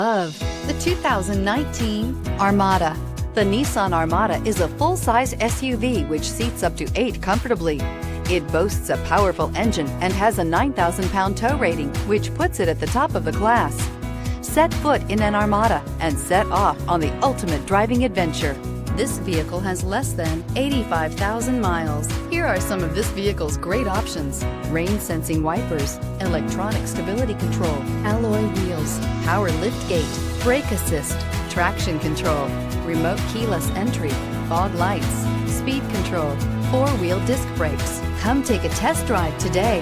Of the 2019 Armada. The Nissan Armada is a full-size SUV which seats up to 8 comfortably. It boasts a powerful engine and has a 9,000-pound tow rating, which puts it at the top of the class. Set foot in an Armada and set off on the ultimate driving adventure. This vehicle has less than 85,000 miles. Here are some of this vehicle's great options: rain-sensing wipers, electronic stability control, alloy wheels, power liftgate, brake assist, traction control, remote keyless entry, fog lights, speed control, 4-wheel disc brakes. Come take a test drive today.